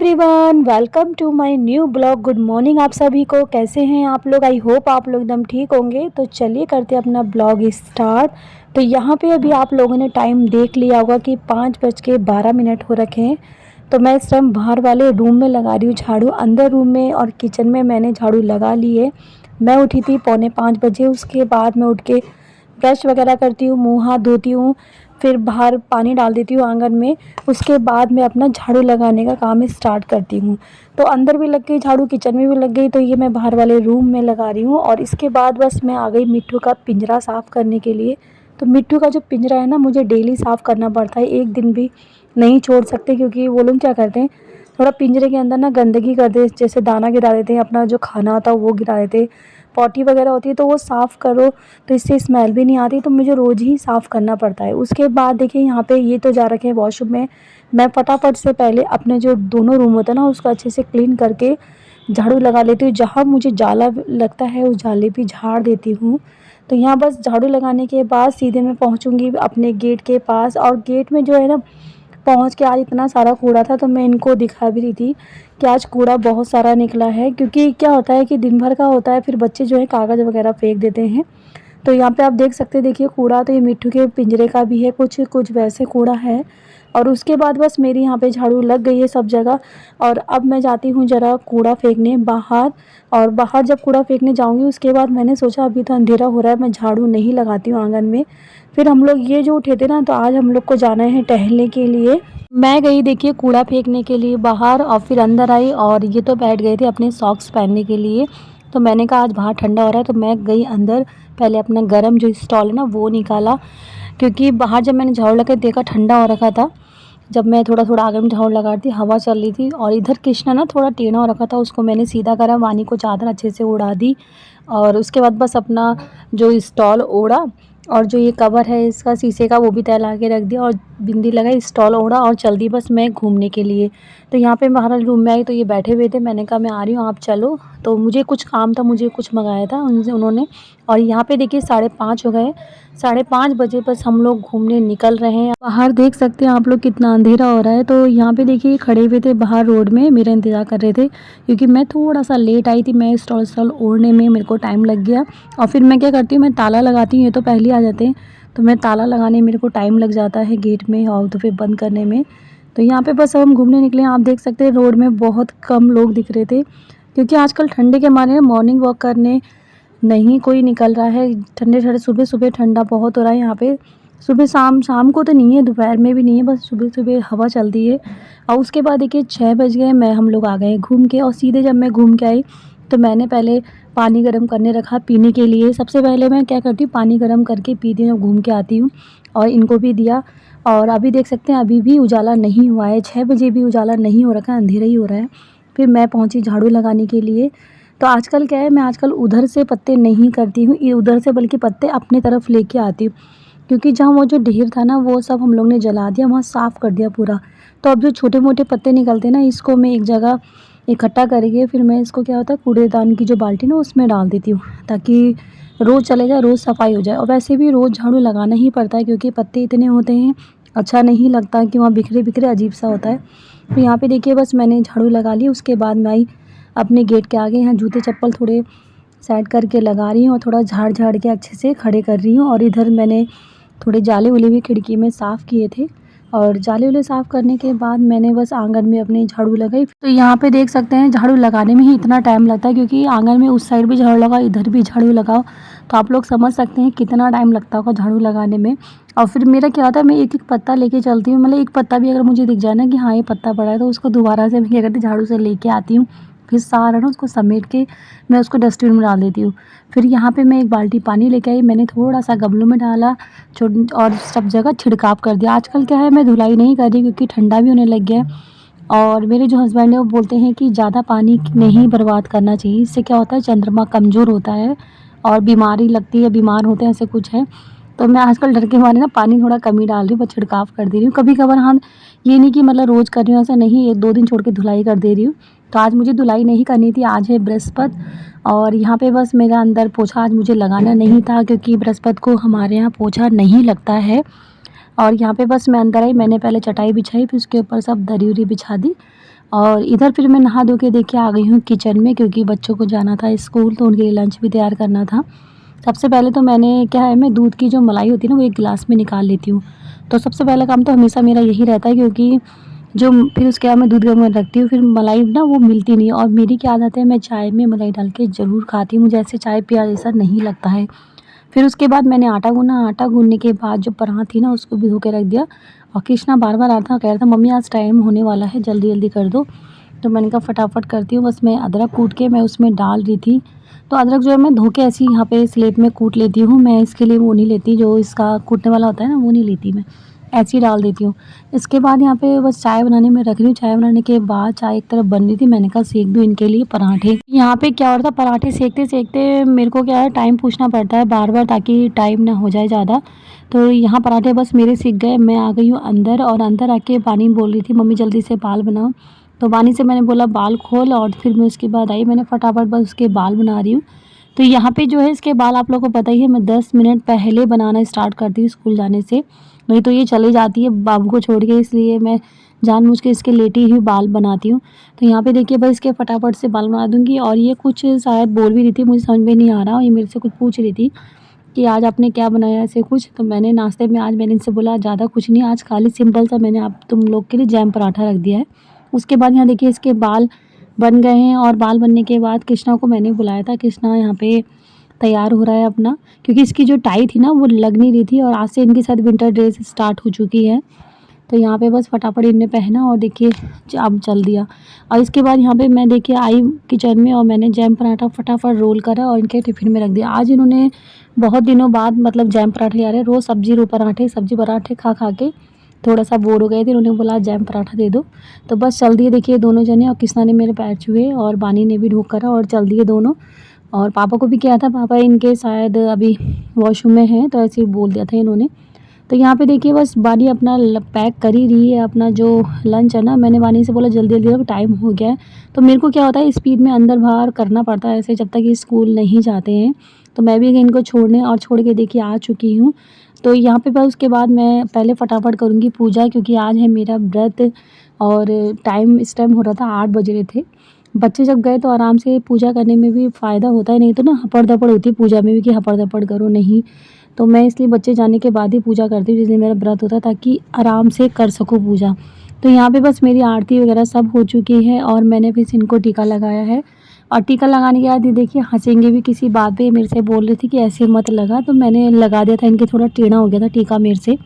Everyone, welcome to my new blog. Good morning आप सभी को। कैसे हैं आप लोग? आई होप आप लोग एकदम ठीक होंगे। तो चलिए करते हैं अपना ब्लॉग स्टार्ट। तो यहाँ पे अभी आप लोगों ने टाइम देख लिया होगा कि 5:12 हो रखे हैं। तो मैं इस टाइम बाहर वाले रूम में लगा रही हूँ झाड़ू। अंदर रूम में और किचन में मैंने झाड़ू लगा ली है। मैं उठी थी 4:45 बजे। उसके बाद मैं उठ के ब्रश वगैरह करती हूँ, मुँह हाथ धोती हूँ, फिर बाहर पानी डाल देती हूँ आंगन में। उसके बाद मैं अपना झाड़ू लगाने का काम स्टार्ट करती हूँ। तो अंदर भी लग गई झाड़ू, किचन में भी लग गई। तो ये मैं बाहर वाले रूम में लगा रही हूँ। और इसके बाद बस मैं आ गई मिट्ठू का पिंजरा साफ़ करने के लिए। तो मिट्ठू का जो पिंजरा है ना, मुझे डेली साफ़ करना पड़ता है, एक दिन भी नहीं छोड़ सकते। क्योंकि वो लोग क्या करते हैं, थोड़ा पिंजरे के अंदर ना गंदगी कर दे, जैसे दाना गिरा देते हैं, अपना जो खाना होता है वो गिरा देते हैं, पॉटी वगैरह होती है। तो वो साफ़ करो तो इससे स्मेल भी नहीं आती। तो मुझे रोज़ ही साफ़ करना पड़ता है। उसके बाद देखिए यहाँ पे ये तो जा रखे हैं वॉशरूम में। मैं फटाफट से पहले अपने जो दोनों रूम होता है ना, उसको अच्छे से क्लीन करके झाड़ू लगा लेती हूँ। जहाँ मुझे जाला लगता है उस जाले पे झाड़ देती हूँ। तो यहाँ बस झाड़ू लगाने के बाद सीधे मैं पहुँचूँगी अपने गेट के पास। और गेट में जो है ना, पहुँच के आज इतना सारा कूड़ा था तो मैं इनको दिखा भी रही थी कि आज कूड़ा बहुत सारा निकला है। क्योंकि क्या होता है कि दिन भर का होता है, फिर बच्चे जो है कागज़ वगैरह फेंक देते हैं। तो यहाँ पे आप देख सकते हैं, देखिए कूड़ा तो ये मिट्ठू के पिंजरे का भी है, कुछ कुछ वैसे कूड़ा है। और उसके बाद बस मेरी यहाँ पे झाड़ू लग गई है सब जगह। और अब मैं जाती हूँ ज़रा कूड़ा फेंकने बाहर। और बाहर जब कूड़ा फेंकने जाऊँगी उसके बाद मैंने सोचा अभी तो अंधेरा हो रहा है, मैं झाड़ू नहीं लगाती हूँ आंगन में। फिर हम लोग ये जो उठे थे ना, तो आज हम लोग को जाना है टहलने के लिए। मैं गई देखिए कूड़ा फेंकने के लिए बाहर, और फिर अंदर आई और ये तो बैठ गए थे अपने सॉक्स पहनने के लिए। तो मैंने कहा आज बाहर ठंडा हो रहा है, तो मैं गई अंदर। पहले अपना गर्म जो स्टॉल है ना वो निकाला, क्योंकि बाहर जब मैंने झाड़ू लगा देखा ठंडा हो रखा था। जब मैं थोड़ा थोड़ा आगे में झाड़ू लगा रही थी, हवा चल रही थी। और इधर कृष्णा ना थोड़ा टेढ़ा हो रखा था, उसको मैंने सीधा करा, वानी को चादर अच्छे से उड़ा दी। और उसके बाद बस अपना जो स्टॉल ओढ़ा, और जो ये कवर है इसका शीशे का वो भी तैला के रख दिया, और बिंदी लगाई, स्टॉल ओढ़ा और चल दी बस मैं घूमने के लिए। तो यहाँ पे बाहर रूम में आई तो ये बैठे हुए थे। मैंने कहा मैं आ रही हूँ, आप चलो। तो मुझे कुछ काम था, मुझे कुछ मंगाया था उनसे उन्होंने। और यहाँ पे देखिए 5:30 हो गए। 5:30 बजे बस हम लोग घूमने निकल रहे हैं। बाहर देख सकते हैं आप लोग कितना अंधेरा हो रहा है। तो यहाँ पे देखिए खड़े हुए थे बाहर रोड में, मेरा इंतज़ार कर रहे थे। क्योंकि मैं थोड़ा सा लेट आई थी, मैं स्टॉल ओढ़ने में मेरे को टाइम लग गया। और फिर मैं क्या करती हूँ, मैं ताला लगाती हूँ, ये तो पहले आ जाते हैं। तो मैं ताला लगाने में मेरे को टाइम लग जाता है गेट में, और तो फिर बंद करने में। तो यहाँ पे बस हम घूमने निकले। आप देख सकते हैं रोड में बहुत कम लोग दिख रहे थे, क्योंकि आजकल ठंडे के मारे मॉर्निंग वॉक करने नहीं कोई निकल रहा है। ठंडे ठंडे सुबह सुबह ठंडा बहुत हो रहा है यहाँ पे। सुबह शाम शाम को तो नहीं है, दोपहर में भी नहीं है, बस सुबह सुबह हवा चलती है। और उसके बाद देखिए 6 बज गए, मैं हम लोग आ गए घूम के। और सीधे जब मैं घूम के आई तो मैंने पहले पानी गर्म करने रखा पीने के लिए। सबसे पहले मैं क्या करती हूँ, पानी गर्म करके पीती हूँ, घूम के आती हूँ। और इनको भी दिया। और अभी देख सकते हैं अभी भी उजाला नहीं हुआ है, 6 बजे भी उजाला नहीं हो रखा है, अंधेरा ही हो रहा है। फिर मैं पहुँची झाड़ू लगाने के लिए। तो आजकल क्या है, मैं आजकल उधर से पत्ते नहीं करती हूँ, उधर से बल्कि पत्ते अपनी तरफ लेके आती हूँ। क्योंकि जहाँ वो जो ढेर था ना वो सब हम लोग ने जला दिया, वहाँ साफ़ कर दिया पूरा। तो अब जो छोटे मोटे पत्ते निकलते हैं ना, इसको मैं एक जगह इकट्ठा करके फिर मैं इसको क्या होता है, कूड़ेदान की जो बाल्टी ना उसमें डाल देती हूँ, ताकि रोज़ चले जाए, रोज़ सफाई हो जाए। और वैसे भी रोज़ झाड़ू लगाना ही पड़ता है, क्योंकि पत्ते इतने होते हैं, अच्छा नहीं लगता कि वहाँ बिखरे बिखरे अजीब सा होता है। तो यहाँ पे देखिए बस मैंने झाड़ू लगा ली। उसके बाद मैं आई अपने गेट के आगे, यहाँ जूते चप्पल थोड़े साइड करके लगा रही हूँ, और थोड़ा झाड़ झाड़ के अच्छे से खड़े कर रही हूँ। और इधर मैंने थोड़े जाले वाले भी खिड़की में साफ़ किए थे। और जाले वाले साफ़ करने के बाद मैंने बस आंगन में अपनी झाड़ू लगाई। तो यहाँ पे देख सकते हैं झाड़ू लगाने में ही इतना टाइम लगता है, क्योंकि आंगन में उस साइड भी झाड़ू लगाओ, इधर भी झाड़ू लगाओ। तो आप लोग समझ सकते हैं कितना टाइम लगता होगा झाड़ू लगाने में। और फिर मेरा क्या होता है, मैं एक एक पत्ता लेके चलती हूँ। मतलब एक पत्ता भी अगर मुझे दिख जाए ना कि हाँ ये पत्ता पड़ा है, तो उसको दोबारा से मैं क्या करती हूँ, झाड़ू से लेके आती हूँ। फिर सारा ना उसको समेट के मैं उसको डस्टबिन में डाल देती हूँ। फिर यहाँ पे मैं एक बाल्टी पानी लेके आई, मैंने थोड़ा सा गमलों में डाला, छोट और सब जगह छिड़काव कर दिया। आजकल क्या है, मैं धुलाई नहीं कर रही क्योंकि ठंडा भी होने लग गया है। और मेरे जो हस्बैंड है वो बोलते हैं कि ज़्यादा पानी नहीं बर्बाद करना चाहिए, इससे क्या होता है चंद्रमा कमज़ोर होता है और बीमारी लगती है, बीमार होते हैं, ऐसे कुछ है। तो मैं आजकल डर के मारे ना पानी थोड़ा कम ही डाल रही हूँ, बस छिड़काव कर दे रही हूँ। कभी-कभार हाँ, ये नहीं कि मतलब रोज़ कर रही हूँ, ऐसा नहीं, 1-2 दिन छोड़ के धुलाई कर दे रही हूँ। तो आज मुझे धुलाई नहीं करनी थी, आज है बृहस्पति। और यहाँ पे बस मेरा अंदर पोछा आज मुझे लगाना नहीं था, क्योंकि बृहस्पति को हमारे यहाँ पोछा नहीं लगता है। और यहाँ पे बस मैं अंदर आई, मैंने पहले चटाई बिछाई, फिर उसके ऊपर सब दरी उरी बिछा दी। और इधर फिर मैं नहा धो के देखिए आ गई हूँ किचन में, क्योंकि बच्चों को जाना था स्कूल तो उनके लिए लंच भी तैयार करना था। सबसे पहले तो मैंने क्या है, मैं दूध की जो मलाई होती है ना वो एक गिलास में निकाल लेती हूँ। तो सबसे पहला काम तो हमेशा मेरा यही रहता है, क्योंकि जो फिर उसके बाद मैं दूध गर्म करके रखती हूँ, फिर मलाई ना वो मिलती नहीं है। और मेरी क्या आदत है, मैं चाय में मलाई डाल के ज़रूर खाती हूँ, मुझे ऐसे चाय पिया जैसा नहीं लगता है। फिर उसके बाद मैंने आटा गूँना, आटा गूँनने के बाद जो परात थी ना उसको भिगो के रख दिया। और कृष्णा बार-बार आ था, कह रहा था मम्मी आज टाइम होने वाला है, जल्दी-जल्दी कर दो। तो मैंने कहा फटाफट करती हूँ, बस मैं अदरक कूट के मैं उसमें डाल रही थी। तो अदरक जो है मैं धो के ऐसे ही यहाँ पे स्लेट में कूट लेती हूँ, मैं इसके लिए वो नहीं लेती जो इसका कूटने वाला होता है ना, वो नहीं लेती मैं, ऐसे ही डाल देती हूँ। इसके बाद यहाँ पे बस चाय बनाने में रख रही हूँ, चाय बनाने के बाद चाय एक तरफ बन रही थी, मैंने कहा सेक दूँ इनके लिए पराठे। यहाँ पे क्या हो रहा था, पराठे सेकते-सेकते मेरे को क्या है टाइम पूछना पड़ता है बार-बार, ताकि टाइम ना हो जाए ज़्यादा। तो यहाँ पराठे बस मेरे सिक गए, मैं आ गई हूँ अंदर, और अंदर आके बानी बोल रही थी मम्मी जल्दी से बाल बनाओ। तो बानी से मैंने बोला बाल खोल, और फिर मैं उसके बाद आई, मैंने फटाफट बस उसके बाल बना रही हूँ। तो यहाँ पे जो है इसके बाल आप लोगों को पता ही है, मैं 10 मिनट पहले बनाना स्टार्ट करती हूँ स्कूल जाने से, नहीं तो ये चली जाती है बाबू को छोड़ के, इसलिए मैं जानबूझ के इसके लेटी ही बाल बनाती हूँ। तो यहाँ पे देखिए बस इसके फटाफट से बाल बना दूँगी। और ये कुछ शायद बोल भी रही थी, मुझे समझ में नहीं आ रहा, ये मेरे से कुछ पूछ रही थी कि आज आपने क्या बनाया ऐसे कुछ। तो मैंने नाश्ते में आज मैंने इनसे बोला ज़्यादा कुछ नहीं, आज खाली सिंपल सा मैंने आप तुम लोग के लिए जैम पराठा रख दिया है। उसके बाद यहाँ देखिए इसके बाल बन गए हैं, और बाल बनने के बाद कृष्णा को मैंने बुलाया था, कृष्णा यहाँ पे तैयार हो रहा है अपना, क्योंकि इसकी जो टाई थी ना वो लग नहीं रही थी, और आज से इनके साथ विंटर ड्रेस स्टार्ट हो चुकी है। तो यहाँ पे बस फटाफट इनने पहना और देखिए अब चल दिया। और इसके बाद यहाँ पे मैं देखिए आई किचन में, और मैंने जैम पराठा फटाफट रोल करा और इनके टिफ़िन में रख दिया। आज इन्होंने बहुत दिनों बाद मतलब जैम पराठे आ रहे हैं, रोज़ सब्जी पराठे खा खा के थोड़ा सा बोर हो गए थे, उन्होंने बोला जैम पराठा दे दो। तो बस चल दिए देखिए दोनों जने, और कृष्णा ने मेरे पैर छुए और बानी ने भी ढोक करा और चल दिए दोनों। और पापा को भी किया था, पापा इनके शायद अभी वॉशरूम में हैं, तो ऐसे ही बोल दिया था इन्होंने। तो यहाँ पे देखिए बस बानी अपना पैक कर ही रही है अपना जो लंच है ना, मैंने बानी से बोला जल्दी जल्दी टाइम हो गया है। तो मेरे को क्या होता है स्पीड में अंदर बाहर करना पड़ता है ऐसे, जब तक ये स्कूल नहीं जाते हैं। तो मैं भी इनको छोड़ने और छोड़ के देखिए आ चुकी हूँ। तो यहाँ पे बस उसके बाद मैं पहले फटाफट करूँगी पूजा, क्योंकि आज है मेरा व्रत। और इस टाइम हो रहा था 8 बज रहे थे। बच्चे जब गए तो आराम से पूजा करने में भी फ़ायदा होता है, नहीं तो ना हपड़-दपड़ होती है पूजा में भी कि हपड़-दपड़ करो नहीं। तो मैं इसलिए बच्चे जाने के बाद ही पूजा करती हूँ जिस दिन मेरा व्रत होता है, ताकि आराम से कर सकूँ पूजा। तो यहाँ पे बस मेरी आरती वगैरह सब हो चुकी है, और मैंने फिर इनको टीका लगाया है। और टीका लगाने के बाद ये देखिए हँसेंगे भी किसी बात पे, ये मेरे से बोल रही थी कि ऐसे मत लगा, तो मैंने लगा दिया था, इनके थोड़ा टेढ़ा हो गया था टीका मेरे से।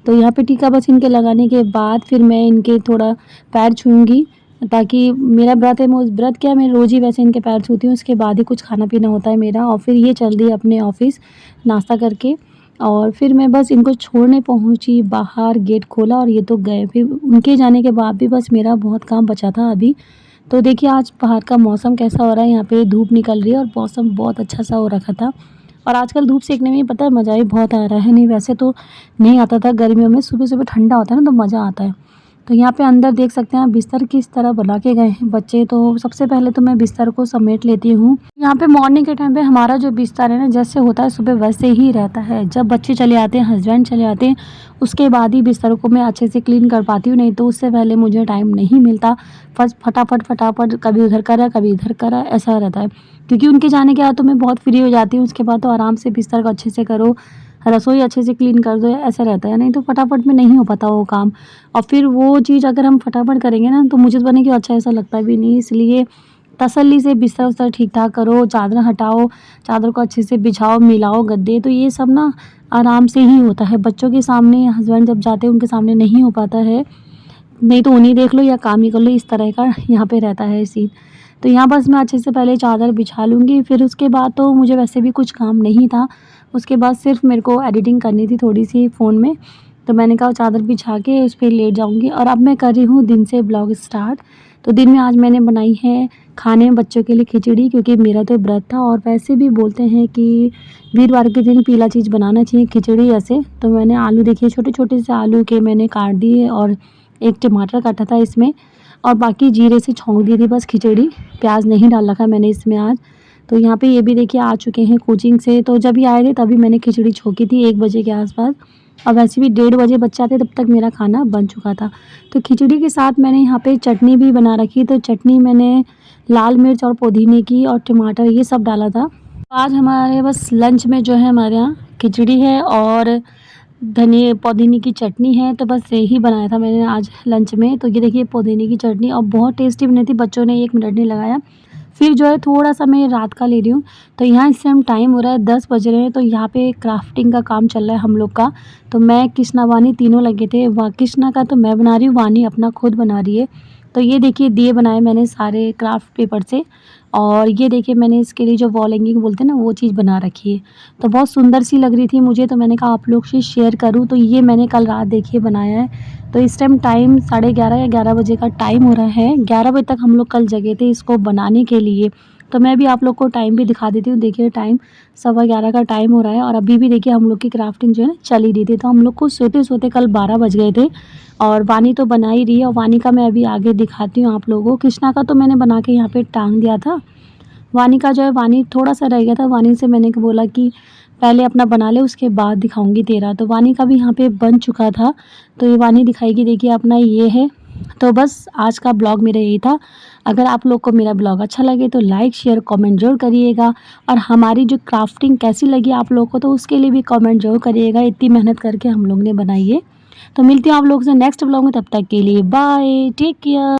तो यहाँ पे टीका बस इनके लगाने के बाद फिर मैं इनके थोड़ा पैर छूऊँगी, ताकि मेरा व्रत है, मैं उस व्रत क्या मैं रोज़ ही वैसे इनके पैर छूती हूँ, उसके बाद ही कुछ खाना-पीना होता है मेरा। और फिर ये चल दी अपने ऑफ़िस नाश्ता करके, और फिर मैं बस इनको छोड़ने पहुँची, बाहर गेट खोला और ये तो गए। फिर उनके जाने के बाद भी बस मेरा बहुत काम बचा था अभी। तो देखिए आज बाहर का मौसम कैसा हो रहा है, यहाँ पे धूप निकल रही है और मौसम बहुत अच्छा सा हो रखा था। और आजकल धूप सेकने में पता है मज़ा ही बहुत आ रहा है, नहीं वैसे तो नहीं आता था गर्मियों में, सुबह-सुबह ठंडा होता है ना तो मज़ा आता है। तो यहाँ पे अंदर देख सकते हैं बिस्तर किस तरह बना के गए हैं बच्चे। तो सबसे पहले तो मैं बिस्तर को समेट लेती हूँ। यहाँ पे मॉर्निंग के टाइम पे हमारा जो बिस्तर है ना जैसे होता है सुबह वैसे ही रहता है। जब बच्चे चले आते हैं, हस्बैंड चले आते हैं, उसके बाद ही बिस्तर को मैं अच्छे से क्लीन कर पाती हूँ, नहीं तो उससे पहले मुझे टाइम नहीं मिलता। फटाफट कभी उधर करा, कभी इधर करा, ऐसा रहता है। क्योंकि उनके जाने के बाद तो मैं बहुत फ्री हो जाती हूँ, उसके बाद तो आराम से बिस्तर को अच्छे से करो, रसोई अच्छे से क्लीन कर दो, ऐसा रहता है। नहीं तो फटाफट में नहीं हो पाता वो काम। और फिर वो चीज़ अगर हम फटाफट करेंगे ना तो मुझे तो पता नहीं क्यों अच्छा ऐसा लगता भी नहीं, इसलिए तसल्ली से बिस्तर-उस्तर ठीक-ठाक करो, चादर हटाओ, चादर को अच्छे से बिछाओ, मिलाओ गद्दे, तो ये सब ना आराम से ही होता है। बच्चों के सामने हस्बैंड जब जाते हैं उनके सामने नहीं हो पाता है, नहीं तो उन्हें देख लो या काम ही कर लो, इस तरह का यहाँ पे रहता है सीन। तो यहाँ बस मैं अच्छे से पहले चादर बिछा लूँगी, फिर उसके बाद तो मुझे वैसे भी कुछ काम नहीं था। उसके बाद सिर्फ मेरे को एडिटिंग करनी थी थोड़ी-सी फ़ोन में, तो मैंने कहा चादर बिछा के उस पे लेट जाऊँगी। और अब मैं कर रही हूँ दिन से ब्लॉग स्टार्ट। तो दिन में आज मैंने बनाई है खाने में बच्चों के लिए खिचड़ी, क्योंकि मेरा तो व्रत था और वैसे भी बोलते हैं कि वीरवार के दिन पीला चीज़ बनाना चाहिए, खिचड़ी ऐसे। तो मैंने आलू देखिए छोटे-छोटे से आलू के मैंने काट दिए, और एक टमाटर काटा था इसमें, और बाकी जीरे से छौंक दी थी बस खिचड़ी, प्याज़ नहीं डाल रखा मैंने इसमें आज। तो यहाँ पे ये भी देखिए आ चुके हैं कोचिंग से। तो जब ये आए थे तभी मैंने खिचड़ी छोंकी थी 1 बजे के आस-पास, और वैसे भी 1:30 बजे बच्चे आते तब तक मेरा खाना बन चुका था। तो खिचड़ी के साथ मैंने यहाँ पे चटनी भी बना रखी, तो चटनी मैंने लाल मिर्च और पुदीने की और टमाटर ये सब डाला था। आज हमारे बस लंच में जो है हमारे यहाँ खिचड़ी है और पुदीने की चटनी है, तो बस यही बनाया था मैंने आज लंच में। तो ये देखिए पुदीने की चटनी और बहुत टेस्टी बनी थी, बच्चों ने 1 मिनट नहीं लगाया। फिर जो है थोड़ा-सा मैं रात का ले रही हूँ, तो यहाँ इस टाइम टाइम हो रहा है 10 बज रहे हैं, तो यहाँ पे क्राफ्टिंग का काम चल रहा है हम लोग का। तो मैं, कृष्णा, वानी तीनों लगे थे। कृष्णा का तो मैं बना रही हूँ, वानी अपना खुद बना रही है। तो ये देखिए दिए बनाए मैंने सारे क्राफ्ट पेपर से, और ये देखिए मैंने इसके लिए जो वॉल हैंगिंग बोलते हैं ना वो चीज़ बना रखी है। तो बहुत सुंदर सी लग रही थी मुझे, तो मैंने कहा आप लोग से शेयर करूँ। तो ये मैंने कल रात देखिए बनाया है। तो इस टाइम टाइम 11:30 या 11 बजे का टाइम हो रहा है। 11 बजे तक हम लोग कल जगे थे इसको बनाने के लिए। तो मैं भी आप लोग को टाइम भी दिखा देती हूँ। देखिए टाइम 11:15 का टाइम हो रहा है, और अभी भी देखिए हम लोग की क्राफ्टिंग जो है ना चल ही रही थी। तो हम लोग को सोते-सोते कल 12 बज गए थे, और वानी तो बना ही रही है, और वानी का मैं अभी आगे दिखाती हूँ आप लोगों को। कृष्णा का तो मैंने बना के यहाँ पे टांग दिया था। वानी का जो है, वानी थोड़ा-सा रह गया था। वानी से मैंने बोला कि पहले अपना बना ले, उसके बाद दिखाऊँगी तेरा। तो वानी का भी यहाँ पे बन चुका था। तो ये वानी दिखाएगी, देखिए अपना ये है। तो बस आज का ब्लॉग मेरा यही था। अगर आप लोग को मेरा ब्लॉग अच्छा लगे तो लाइक, शेयर, कमेंट ज़रूर करिएगा, और हमारी जो क्राफ्टिंग कैसी लगी आप लोगों को तो उसके लिए भी कमेंट ज़रूर करिएगा। इतनी मेहनत करके हम लोग ने बनाई है। तो मिलती हूँ आप लोगों से नेक्स्ट ब्लॉग में, तब तक के लिए बाय, टेक केयर।